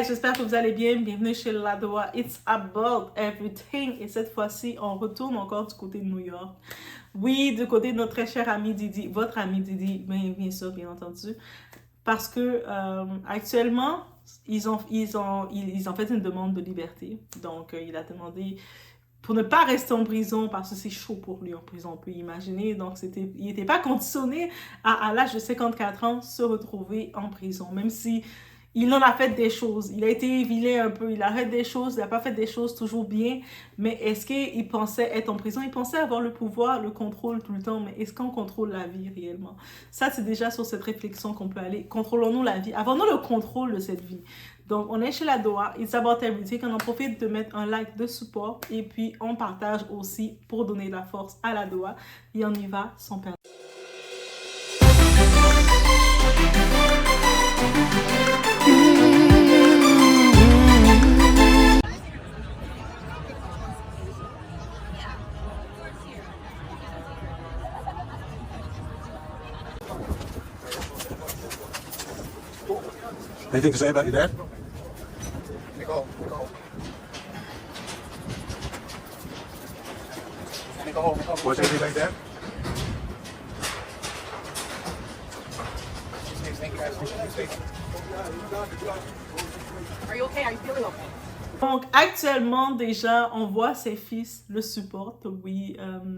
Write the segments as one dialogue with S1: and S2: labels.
S1: j'espère que vous allez bien. Bienvenue chez Ladoa. It's about everything. Et cette fois-ci, on retourne encore du côté de New York. Oui, du côté de notre très cher ami Didi, votre ami Didi, bien sûr, bien entendu. Parce que actuellement, ils ont fait une demande de liberté. Donc, il a demandé pour ne pas rester en prison parce que c'est chaud pour lui en prison, on peut imaginer. Donc, il n'était pas conditionné à l'âge de 54 ans se retrouver en prison, même si il en a fait des choses. Il a été vilain un peu, il a fait des choses, il n'a pas fait des choses toujours bien, mais est-ce qu'il pensait être en prison? Il pensait avoir le pouvoir, le contrôle tout le temps, mais est-ce qu'on contrôle la vie réellement? Ça, c'est déjà sur cette réflexion qu'on peut aller. Contrôlons-nous la vie? Avons-nous le contrôle de cette vie? Donc, on est chez Ladoa, It's About Everything. On en profite de mettre un like de support et puis on partage aussi pour donner de la force à Ladoa. Et on y va sans perdre.
S2: Anything to say about your dad?
S3: Go home.
S2: What's anything about your dad?
S3: Are you okay? Are you feeling okay?
S1: Donc, actuellement, déjà, on voit ses fils le supportent. Oui,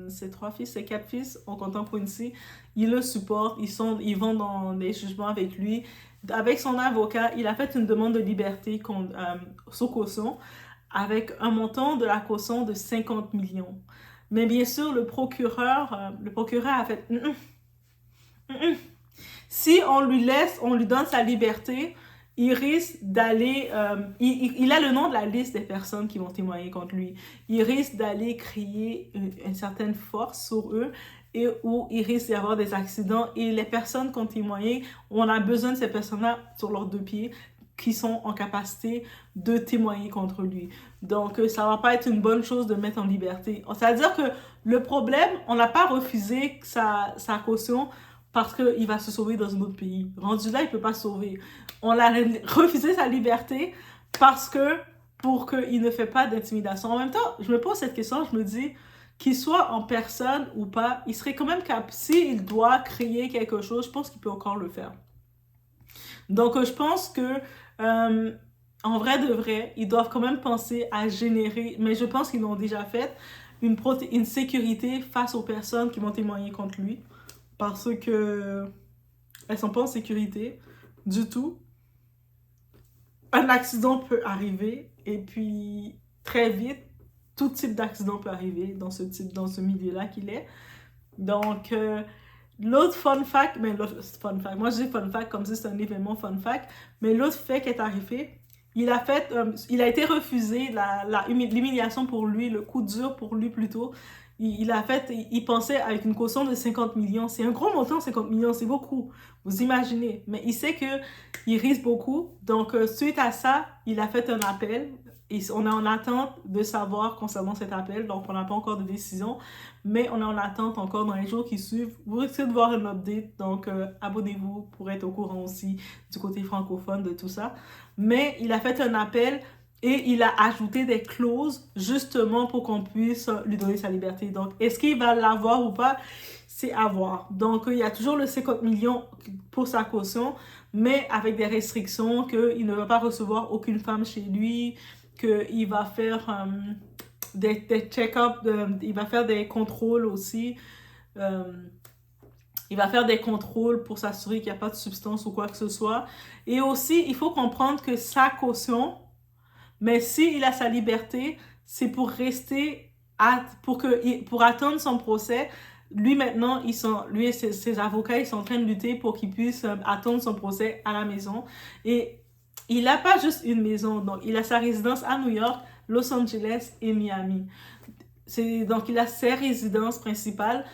S1: ses 3 fils, ses 4 fils, en comptant Quincy, ils le supportent. Ils vont dans les jugements avec lui. Avec son avocat, il a fait une demande de liberté sous caution avec un montant de la caution de 50 millions. Mais bien sûr, le procureur a fait si on lui donne sa liberté, il risque d'aller... il a le nom de la liste des personnes qui vont témoigner contre lui. Il risque d'aller créer une certaine force sur eux et où il risque d'y avoir des accidents. Et les personnes qui ont témoigné, on a besoin de ces personnes-là sur leurs 2 pieds qui sont en capacité de témoigner contre lui. Donc, ça ne va pas être une bonne chose de mettre en liberté. C'est-à-dire que le problème, on n'a pas refusé sa caution parce qu'il va se sauver dans un autre pays. Rendu là, il ne peut pas se sauver. On a refusé sa liberté pour qu'il ne fait pas d'intimidation. En même temps, je me pose cette question, je me dis, qu'il soit en personne ou pas, il serait quand même capable, s'il doit créer quelque chose, je pense qu'il peut encore le faire. Donc, je pense que, en vrai de vrai, ils doivent quand même penser à générer, mais je pense qu'ils l'ont déjà fait, une sécurité face aux personnes qui vont témoigner contre lui, parce que elles sont pas en sécurité du tout. Un accident peut arriver, et puis très vite, tout type d'accident peut arriver dans ce milieu-là qu'il est. Donc, l'autre fun fact, moi je dis fun fact comme si c'était un événement fun fact, mais l'autre fait qui est arrivé, il a été refusé l'humiliation pour lui, le coup dur pour lui plutôt. Il pensait avec une caution de 50 millions. C'est un gros montant, 50 millions, c'est beaucoup. Vous imaginez. Mais il sait qu'il risque beaucoup. Donc, suite à ça, il a fait un appel. Et on est en attente de savoir concernant cet appel. Donc, on n'a pas encore de décision. Mais on est en attente encore dans les jours qui suivent. Vous risquez de voir un update. Donc, abonnez-vous pour être au courant aussi du côté francophone de tout ça. Mais il a fait un appel et il a ajouté des clauses justement pour qu'on puisse lui donner sa liberté. Donc, est-ce qu'il va l'avoir ou pas? C'est à voir. Donc, il y a toujours le 50 millions pour sa caution, mais avec des restrictions qu'il ne va pas recevoir aucune femme chez lui, qu'il va faire des check-ups, il va faire des contrôles aussi. Il va faire des contrôles pour s'assurer qu'il n'y a pas de substance ou quoi que ce soit. Et aussi, il faut comprendre que sa caution, mais s'il a sa liberté, c'est pour rester, pour attendre son procès. Lui, maintenant, lui et ses avocats, ils sont en train de lutter pour qu'il puisse attendre son procès à la maison. Et il n'a pas juste une maison. Donc, il a sa résidence à New York, Los Angeles et Miami. Donc, il a ses résidences principales.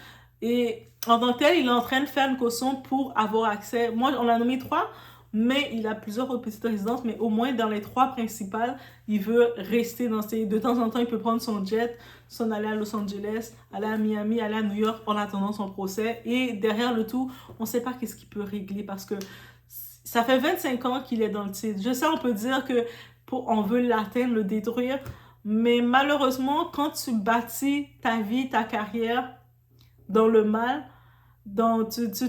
S1: Et en tant que tel, il est en train de faire une caution pour avoir accès. Moi, on a nommé 3, mais il a plusieurs autres petites résidences. Mais au moins, dans les 3 principales, il veut rester dans ces... De temps en temps, il peut prendre son jet, s'en aller à Los Angeles, aller à Miami, aller à New York en attendant son procès. Et derrière le tout, on ne sait pas qu'est-ce qu'il peut régler parce que ça fait 25 ans qu'il est dans le titre. Je sais, on peut dire que on veut l'atteindre, le détruire, mais malheureusement, quand tu bâtis ta vie, ta carrière dans le mal,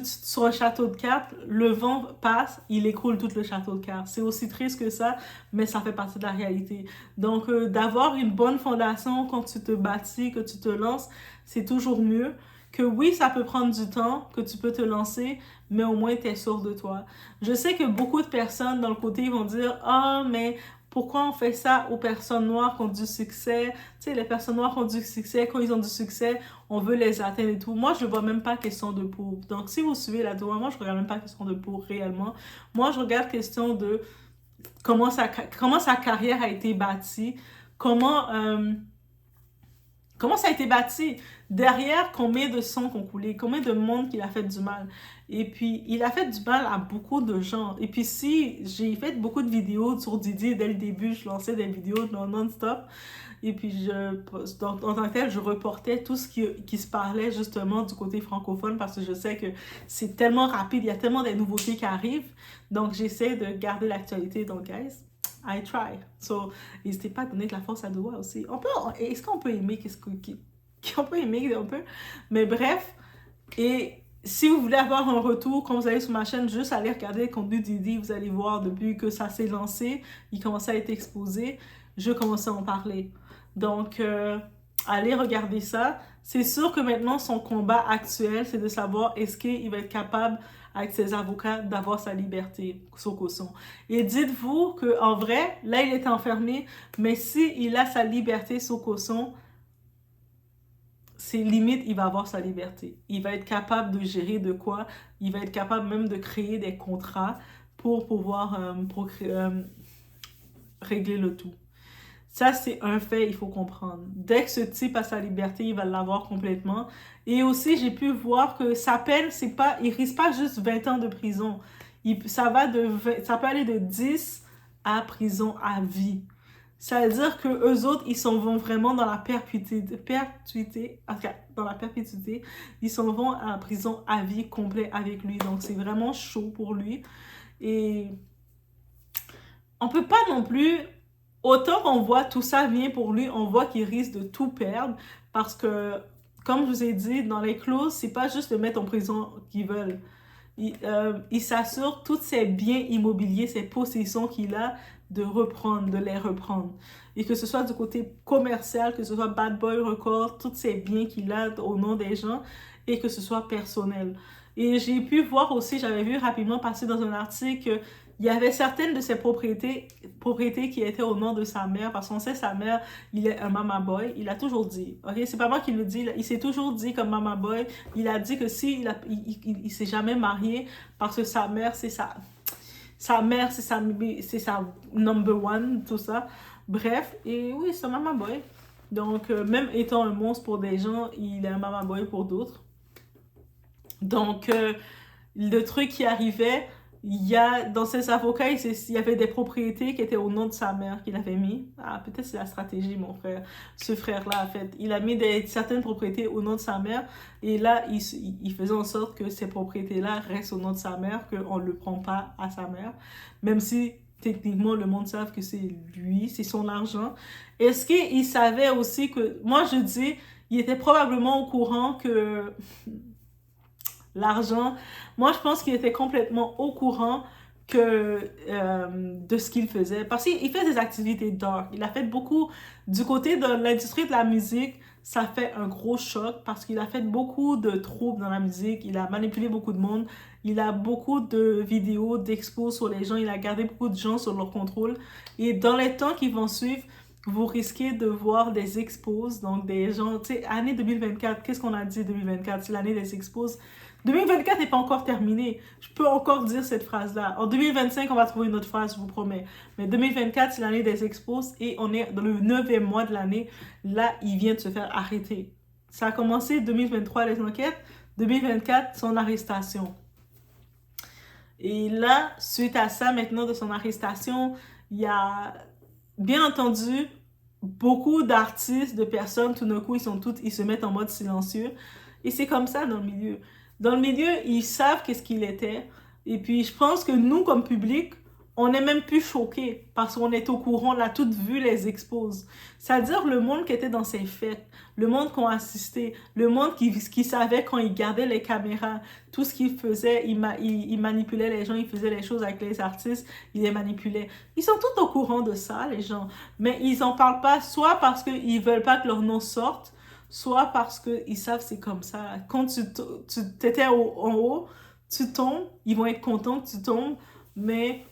S1: sur un château de cartes, le vent passe, il écroule tout le château de cartes. C'est aussi triste que ça, mais ça fait partie de la réalité. Donc, d'avoir une bonne fondation quand tu te bâtis, que tu te lances, c'est toujours mieux. Que oui, ça peut prendre du temps, que tu peux te lancer, mais au moins tu es sûr de toi. Je sais que beaucoup de personnes dans le côté vont dire « Ah, mais pourquoi on fait ça aux personnes noires qui ont du succès? » Tu sais, les personnes noires qui ont du succès, quand ils ont du succès, on veut les atteindre et tout. Moi, je ne vois même pas question de peau. Donc, si vous suivez là-dedans, moi, je ne regarde même pas question de peau réellement. Moi, je regarde question de comment sa carrière a été bâtie, comment ça a été bâti, derrière combien de sangs qu'on coulé, combien de monde qu'il a fait du mal. Et puis, il a fait du mal à beaucoup de gens. Et puis, si j'ai fait beaucoup de vidéos sur Didi dès le début, je lançais des vidéos non-stop. Et puis, en tant que tel, je reportais tout ce qui se parlait justement du côté francophone parce que je sais que c'est tellement rapide, il y a tellement de nouveautés qui arrivent. Donc, j'essaie de garder l'actualité. Donc, guys, I try. So, n'hésitez pas à donner de la force à Doua aussi. Est-ce qu'on peut aimer qu'on peut aimer un peu? Mais bref, et si vous voulez avoir un retour, quand vous allez sur ma chaîne, juste aller regarder le contenu de Didi, vous allez voir depuis que ça s'est lancé, il commençait à être exposé, je commençais à en parler. Donc, allez regarder ça. C'est sûr que maintenant, son combat actuel, c'est de savoir est-ce qu'il va être capable, avec ses avocats, d'avoir sa liberté, son caution. Et dites-vous qu'en vrai, là, il est enfermé, mais s'il a sa liberté, son caution, c'est limite, il va avoir sa liberté. Il va être capable de gérer de quoi. Il va être capable même de créer des contrats pour pouvoir régler le tout. Ça, c'est un fait, il faut comprendre. Dès que ce type a sa liberté, il va l'avoir complètement. Et aussi, j'ai pu voir que sa peine, il risque pas juste 20 ans de prison. Ça peut aller de 10 à prison à vie. Ça veut dire que eux autres, ils s'en vont vraiment dans la perpétuité, en tout cas, dans la perpétuité, ils s'en vont en prison à vie complet avec lui. Donc, c'est vraiment chaud pour lui. Et on peut pas non plus... Autant qu'on voit tout ça vient pour lui, on voit qu'il risque de tout perdre parce que, comme je vous ai dit, dans les clauses, c'est pas juste de mettre en prison qu'ils veulent. Il s'assure tous ses biens immobiliers, ses possessions qu'il a, de les reprendre. Et que ce soit du côté commercial, que ce soit Bad Boy Record, tous ses biens qu'il a au nom des gens, et que ce soit personnel. Et j'ai pu voir aussi, j'avais vu rapidement passer dans un article il y avait certaines de ses propriétés qui étaient au nom de sa mère, parce qu'on sait sa mère, il est un mama boy, il a toujours dit, ok, c'est pas moi qui le dis, il s'est toujours dit comme mama boy, il a dit que si il s'est jamais marié, parce que sa mère, c'est sa mère, c'est sa number one, tout ça, bref, et oui, c'est un mama boy, donc même étant un monstre pour des gens, il est un mama boy pour d'autres, donc le truc qui arrivait, dans ses avocats, il y avait des propriétés qui étaient au nom de sa mère qu'il avait mis. Ah, peut-être c'est la stratégie, mon frère. Ce frère-là, en fait. Il a mis certaines propriétés au nom de sa mère. Et là, il faisait en sorte que ces propriétés-là restent au nom de sa mère, qu'on ne le prend pas à sa mère. Même si, techniquement, le monde savent que c'est lui, c'est son argent. Est-ce qu'il savait aussi que... Moi, je dis, il était probablement au courant que... l'argent. Moi, je pense qu'il était complètement au courant de ce qu'il faisait. Parce qu'il fait des activités dark. Il a fait beaucoup... Du côté de l'industrie de la musique, ça fait un gros choc parce qu'il a fait beaucoup de troubles dans la musique. Il a manipulé beaucoup de monde. Il a beaucoup de vidéos, d'expos sur les gens. Il a gardé beaucoup de gens sur leur contrôle. Et dans les temps qui vont suivre, vous risquez de voir des expos, donc des gens... Tu sais, année 2024, qu'est-ce qu'on a dit 2024? C'est l'année des expos. 2024 n'est pas encore terminé. Je peux encore dire cette phrase-là. En 2025, on va trouver une autre phrase, je vous promets. Mais 2024, c'est l'année des expos et on est dans le 9e mois de l'année. Là, il vient de se faire arrêter. Ça a commencé 2023, les enquêtes. 2024, son arrestation. Et là, suite à ça, maintenant, de son arrestation, il y a, bien entendu, beaucoup d'artistes, de personnes, tout d'un coup, ils se mettent en mode silencieux. Et c'est comme ça dans le milieu. Dans le milieu, ils savent qu'est-ce qu'il était. Et puis, je pense que nous, comme public, on est même plus choqués parce qu'on est au courant, on a toutes vu les exposes. C'est-à-dire le monde qui était dans ces fêtes, le monde qui ont assisté, le monde qui savait quand il gardait les caméras, tout ce qu'il faisait, il manipulait les gens, il faisait les choses avec les artistes, il les manipulait. Ils sont tous au courant de ça, les gens. Mais ils en parlent pas, soit parce qu'ils veulent pas que leur nom sorte, soit parce qu'ils savent que c'est comme ça. Quand tu t'étais en haut, tu tombes, ils vont être contents que tu tombes, mais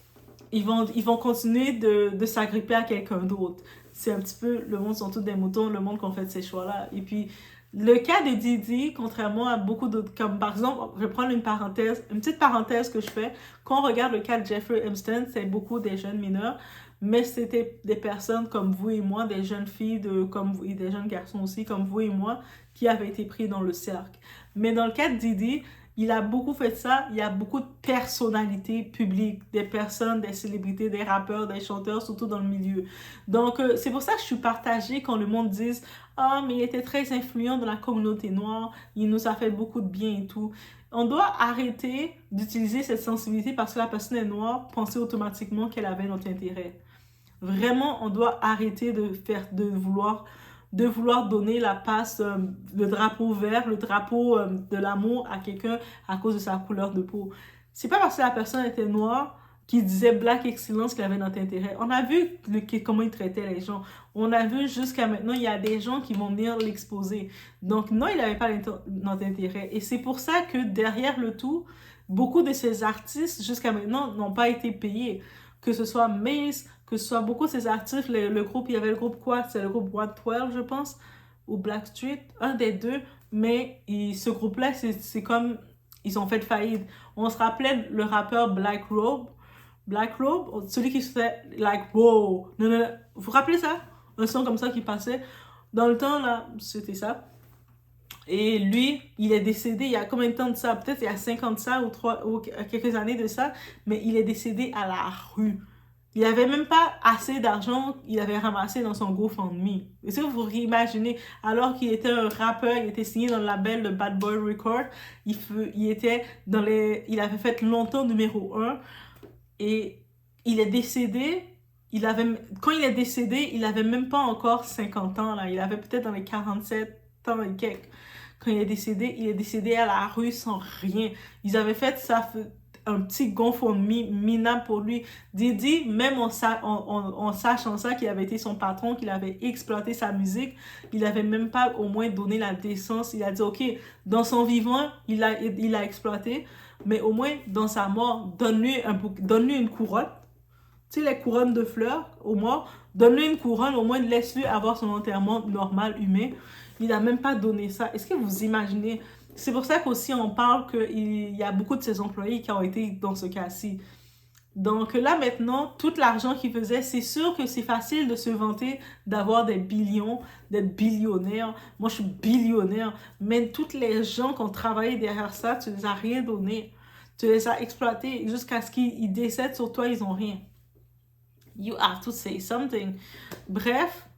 S1: ils vont continuer de s'agripper à quelqu'un d'autre. C'est un petit peu, le monde sont tous des moutons, le monde qu'on fait ces choix-là. Et puis, le cas de Didi, contrairement à beaucoup d'autres, comme par exemple, je vais prendre une petite parenthèse que je fais. Quand on regarde le cas de Jeffrey Epstein, c'est beaucoup des jeunes mineurs, mais c'était des personnes comme vous et moi, des jeunes filles, comme vous, et des jeunes garçons aussi, comme vous et moi, qui avaient été pris dans le cercle. Mais dans le cas de Didi, il a beaucoup fait ça. Il y a beaucoup de personnalités publiques, des personnes, des célébrités, des rappeurs, des chanteurs, surtout dans le milieu. Donc, c'est pour ça que je suis partagée quand le monde dit ah, mais il était très influent dans la communauté noire, il nous a fait beaucoup de bien et tout. On doit arrêter d'utiliser cette sensibilité parce que la personne est noire, penser automatiquement qu'elle avait notre intérêt. Vraiment, on doit arrêter de vouloir donner la passe, le drapeau vert, le drapeau de l'amour à quelqu'un à cause de sa couleur de peau. C'est pas parce que la personne était noire qu'il disait Black Excellence qu'il avait notre intérêt. On a vu comment il traitait les gens. On a vu jusqu'à maintenant, il y a des gens qui vont venir l'exposer. Donc non, il n'avait pas notre intérêt. Et c'est pour ça que derrière le tout, beaucoup de ces artistes jusqu'à maintenant n'ont pas été payés. Que ce soit Mace, que ce soit beaucoup de ces artistes, le groupe, il y avait le groupe quoi? C'est le groupe One 12, je pense, ou Blackstreet, un des deux, mais ce groupe-là, c'est comme, ils ont fait faillite. On se rappelait le rappeur Black Robe, celui qui se fait like, wow, non, non, non. Vous vous rappelez ça? Un son comme ça qui passait. Dans le temps, là, c'était ça. Et lui, il est décédé il y a combien de temps de ça? Peut-être il y a 5 ans de ça ou quelques années de ça, mais il est décédé à la rue. Il n'avait même pas assez d'argent qu'il avait ramassé dans son GoFundMe. Est-ce que vous imaginez, alors qu'il était un rappeur, il était signé dans le label de Bad Boy Records, il était il avait fait longtemps numéro 1 et il est décédé. Quand il est décédé, il avait même pas encore 50 ans, là. Il avait peut-être dans les 47 ans et quelques. Quand il est décédé à la rue sans rien. Ils avaient fait ça, un petit GoFundMe minable pour lui. Didi, même en sachant ça, qu'il avait été son patron, qu'il avait exploité sa musique, il avait même pas au moins donné la décence. Il a dit, OK, dans son vivant, il a exploité, mais au moins, dans sa mort, donne-lui une couronne. Tu sais, les couronnes de fleurs, au moins, donne-lui une couronne, au moins laisse-lui avoir son enterrement normal, humain. Il n'a même pas donné ça. Est-ce que vous imaginez? C'est pour ça qu'aussi on parle qu'il y a beaucoup de ses employés qui ont été dans ce cas-ci. Donc là maintenant, tout l'argent qu'il faisait, c'est sûr que c'est facile de se vanter d'avoir des billions, d'être billionnaire. Moi, je suis billionnaire. Mais toutes les gens qui ont travaillé derrière ça, tu les as rien donné. Tu les as exploités jusqu'à ce qu'ils décèdent sur toi, ils n'ont rien. You have to say something. Bref,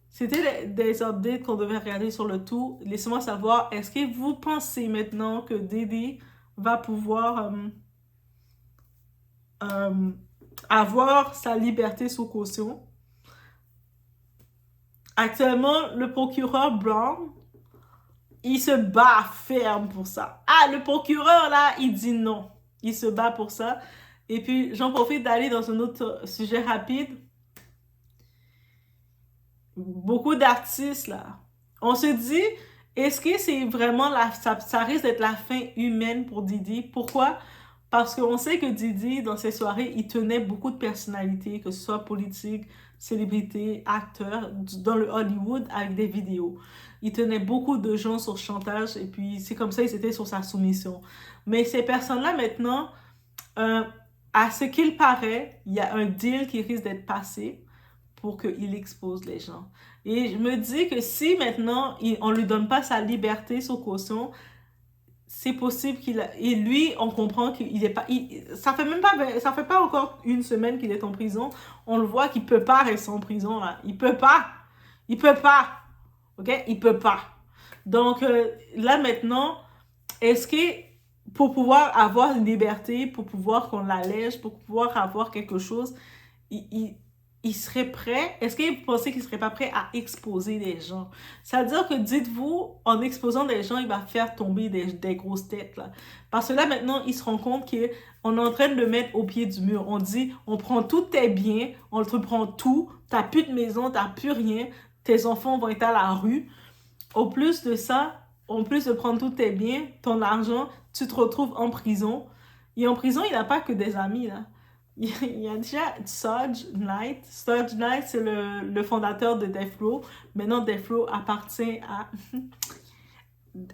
S1: c'était des updates qu'on devait regarder sur le tout. Laissez-moi savoir, est-ce que vous pensez maintenant que Didi va pouvoir avoir sa liberté sous caution? Actuellement, le procureur Brown, il se bat ferme pour ça. Ah, le procureur, là, il dit non. Il se bat pour ça. Et puis, j'en profite d'aller dans un autre sujet rapide. Beaucoup d'artistes, là. On se dit, est-ce que c'est vraiment ça risque d'être la fin humaine pour Didi? Pourquoi? Parce qu'on sait que Didi, dans ses soirées, il tenait beaucoup de personnalités, que ce soit politiques, célébrités, acteurs, dans le Hollywood, avec des vidéos. Il tenait beaucoup de gens sur chantage, et puis c'est comme ça, ils étaient sur sa soumission. Mais ces personnes-là, maintenant, à ce qu'il paraît, il y a un deal qui risque d'être passé pour qu'il expose les gens. Et je me dis que si maintenant, on ne lui donne pas sa liberté sous caution, c'est possible et lui, on comprend qu'il est pas... ça fait pas encore une semaine qu'il est en prison. On le voit qu'il peut pas rester en prison, là. Il peut pas. OK? Il peut pas. Donc, là, maintenant, est-ce que pour pouvoir avoir une liberté, pour pouvoir qu'on l'allège, pour pouvoir avoir quelque chose, il serait prêt, est-ce que vous pensez qu'il serait pas prêt à exposer des gens? C'est-à-dire que dites-vous, en exposant des gens, il va faire tomber des grosses têtes, là. Parce que là, maintenant, il se rend compte qu'on est en train de le mettre au pied du mur. On dit, on prend tous tes biens, on te prend tout, t'as plus de maison, t'as plus rien, tes enfants vont être à la rue. Au plus de ça, en plus de prendre tous tes biens, ton argent, tu te retrouves en prison. Et en prison, il n'a pas que des amis, là. Il y a déjà Suge Knight. Suge Knight, c'est le fondateur de Death Row. Maintenant, Death Row appartient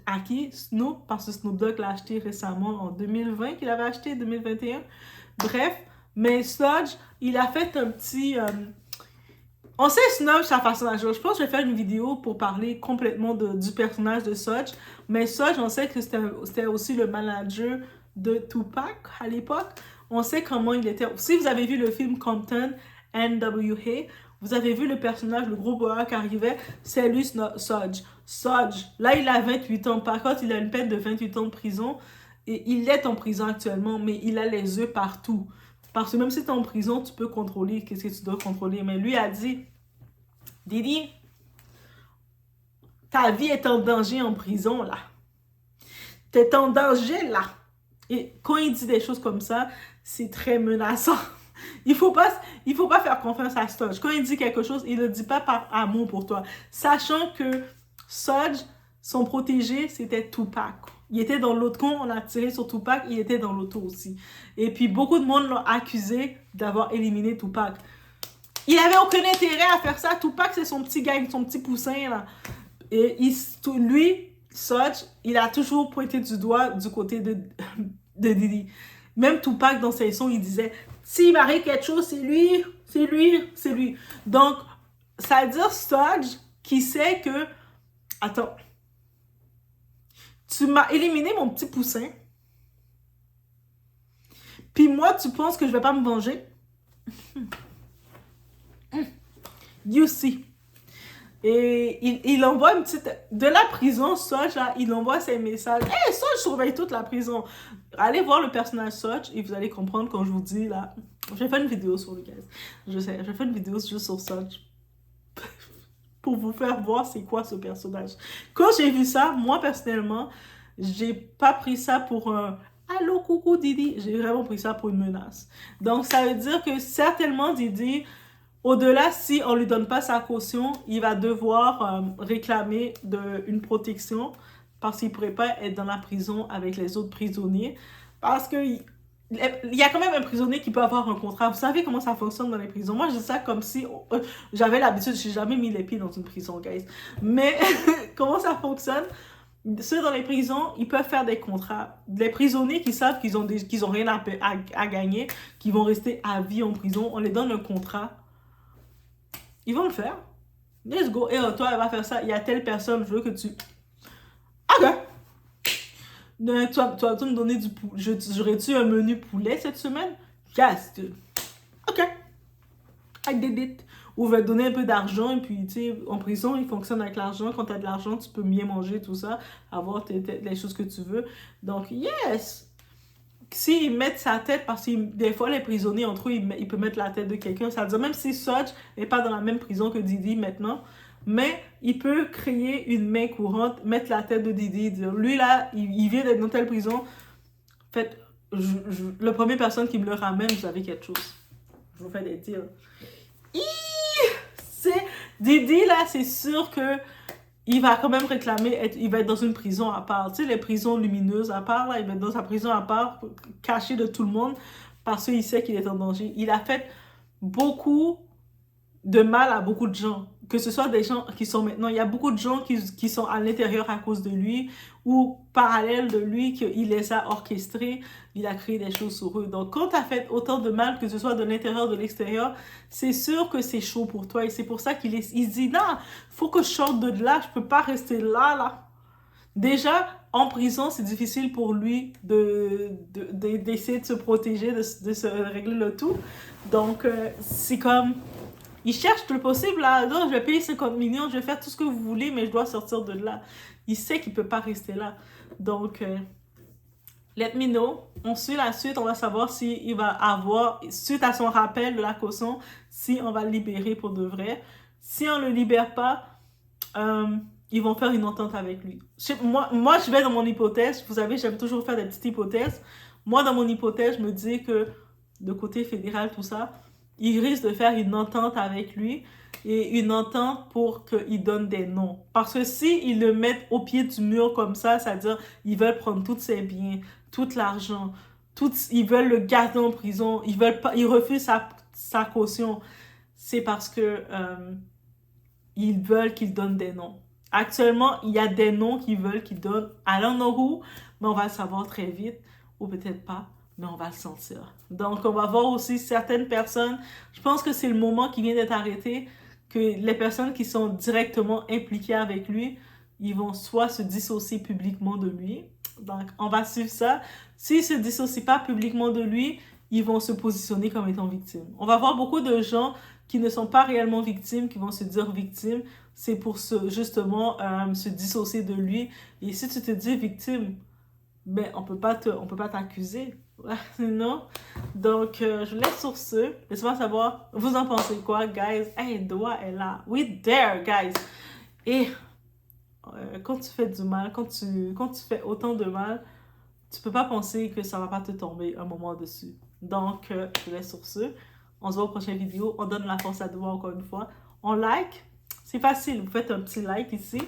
S1: à qui? Snoop, parce que Snoop Dogg l'a acheté récemment en 2020, qu'il avait acheté 2021. Bref, mais Suge, il a fait un petit... On sait Snoop, sa façon d'agir. Je pense que je vais faire une vidéo pour parler complètement du personnage de Suge. Mais Suge, on sait que c'était aussi le manager de Tupac à l'époque. On sait comment il était. Si vous avez vu le film Compton, NWA, vous avez vu le personnage, le gros boa qui arrivait, c'est lui, Suge. Suge, là, il a 28 ans. Par contre, il a une peine de 28 ans de prison. Et il est en prison actuellement, mais il a les yeux partout. Parce que même si tu es en prison, tu peux contrôler qu'est-ce que tu dois contrôler. Mais lui a dit, Diddy, ta vie est en danger en prison, là. T'es en danger, là. Et quand il dit des choses comme ça, c'est très menaçant. Il faut pas faire confiance à Suge. Quand il dit quelque chose, il ne le dit pas par amour pour toi. Sachant que Suge, son protégé, c'était Tupac. Il était dans l'autre con, on a tiré sur Tupac, il était dans l'auto aussi. Et puis beaucoup de monde l'ont accusé d'avoir éliminé Tupac. Il avait aucun intérêt à faire ça. Tupac, c'est son petit gars, son petit poussin, là. Et lui, Suge, il a toujours pointé du doigt du côté de Diddy. Même Tupac, dans ses sons, il disait, s'il m'arrive quelque chose, c'est lui, c'est lui, c'est lui. Donc, ça veut dire Suge qui sait que, attends, tu m'as éliminé mon petit poussin, puis moi, tu penses que je vais pas me venger? You see. Et il envoie une petite... De la prison, Suge, là, il envoie ses messages. Hey, Suge surveille toute la prison. Allez voir le personnage Suge et vous allez comprendre quand je vous dis, là... Je vais faire une vidéo sur le gars. Je sais, je vais faire une vidéo juste sur Suge. Pour vous faire voir c'est quoi ce personnage. Quand j'ai vu ça, moi, personnellement, j'ai pas pris ça pour un... Allô, coucou, Diddy. J'ai vraiment pris ça pour une menace. Donc, ça veut dire que certainement, Diddy... Au-delà, si on ne lui donne pas sa caution, il va devoir réclamer une protection parce qu'il ne pourrait pas être dans la prison avec les autres prisonniers. Parce qu'il y a quand même un prisonnier qui peut avoir un contrat. Vous savez comment ça fonctionne dans les prisons? Moi, je dis ça comme si j'avais l'habitude. Je n'ai jamais mis les pieds dans une prison, guys. Mais comment ça fonctionne? Ceux dans les prisons, ils peuvent faire des contrats. Les prisonniers qui savent qu'ils ont rien à gagner, qui vont rester à vie en prison, on les donne un contrat. Ils vont le faire. Let's go. Et toi, elle va faire ça. Il y a telle personne, je veux que tu... Ok. Tu vas me donner du poulet. J'aurais-tu un menu poulet cette semaine? Yes. Ok. I did it. Ou je vais te donner un peu d'argent. Et puis, tu sais, en prison, il fonctionne avec l'argent. Quand tu as de l'argent, tu peux mieux manger, tout ça. Avoir les choses que tu veux. Donc, yes. S'ils mettent sa tête, parce que des fois, les prisonniers, entre eux, ils peuvent mettre la tête de quelqu'un. Ça veut dire, même si Suge n'est pas dans la même prison que Diddy maintenant, mais il peut créer une main courante, mettre la tête de Diddy, dire, lui là, il vient d'être dans telle prison. En fait, la première personne qui me le ramène, vous avez quelque chose. Je vous fais des tirs. Diddy, là, c'est sûr que il va quand même réclamer, il va être dans une prison à part. Tu sais, les prisons lumineuses à part, là, il va être dans sa prison à part, caché de tout le monde, parce qu'il sait qu'il est en danger. Il a fait beaucoup de mal à beaucoup de gens. Que ce soit des gens qui sont maintenant... Il y a beaucoup de gens qui sont à l'intérieur à cause de lui, ou parallèle de lui, qu'il les a orchestrés, il a créé des choses sur eux. Donc, quand tu as fait autant de mal, que ce soit de l'intérieur, de l'extérieur, c'est sûr que c'est chaud pour toi. Et c'est pour ça qu'il se dit, non, faut que je sorte de là, je peux pas rester là. Déjà, en prison, c'est difficile pour lui d'essayer de se protéger, de se régler le tout. Donc, c'est comme... Il cherche le possible, là. Non, je vais payer 50 millions, je vais faire tout ce que vous voulez, mais je dois sortir de là. Il sait qu'il ne peut pas rester là. Donc, Let me know. On suit la suite, on va savoir s'il va avoir, suite à son rappel de la caution, si on va le libérer pour de vrai. Si on ne le libère pas, ils vont faire une entente avec lui. Moi, je vais dans mon hypothèse. Vous savez, j'aime toujours faire des petites hypothèses. Moi, dans mon hypothèse, je me dis que de côté fédéral, tout ça, ils risquent de faire une entente avec lui et une entente pour qu'il donne des noms. Parce que s'ils le mettent au pied du mur comme ça, c'est-à-dire ils veulent prendre tous ses biens, tout l'argent, ils veulent le garder en prison, ils refusent sa caution, c'est parce que ils veulent qu'il donne des noms. Actuellement, il y a des noms qu'ils veulent qu'il donne. I don't know who, mais on va le savoir très vite, ou peut-être pas, mais on va le sentir. Donc, on va voir aussi certaines personnes. Je pense que c'est le moment qui vient d'être arrêté, que les personnes qui sont directement impliquées avec lui, ils vont soit se dissocier publiquement de lui. Donc, on va suivre ça. S'ils ne se dissocient pas publiquement de lui, ils vont se positionner comme étant victimes. On va voir beaucoup de gens qui ne sont pas réellement victimes, qui vont se dire victimes, c'est pour justement se dissocier de lui. Et si tu te dis victime, ben on peut pas t'accuser, non? Donc je vous laisse sur ce. Laissez-moi savoir, vous en pensez quoi, guys? Hey, Doa est là. We there, guys. Et quand tu fais du mal, quand tu fais autant de mal, tu peux pas penser que ça va pas te tomber un moment dessus. Donc je vous laisse sur ce. On se voit aux prochaines vidéos. On donne la force à Doa encore une fois. On like. C'est facile. Vous faites un petit like ici.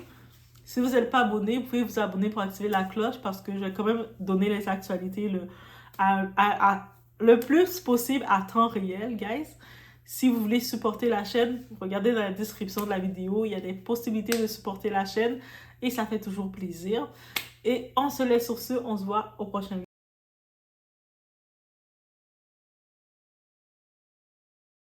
S1: Si vous n'êtes pas abonné, vous pouvez vous abonner pour activer la cloche parce que je vais quand même donner les actualités le plus possible à temps réel, guys. Si vous voulez supporter la chaîne, regardez dans la description de la vidéo. Il y a des possibilités de supporter la chaîne et ça fait toujours plaisir. Et on se laisse sur ce. On se voit au prochain vidéo.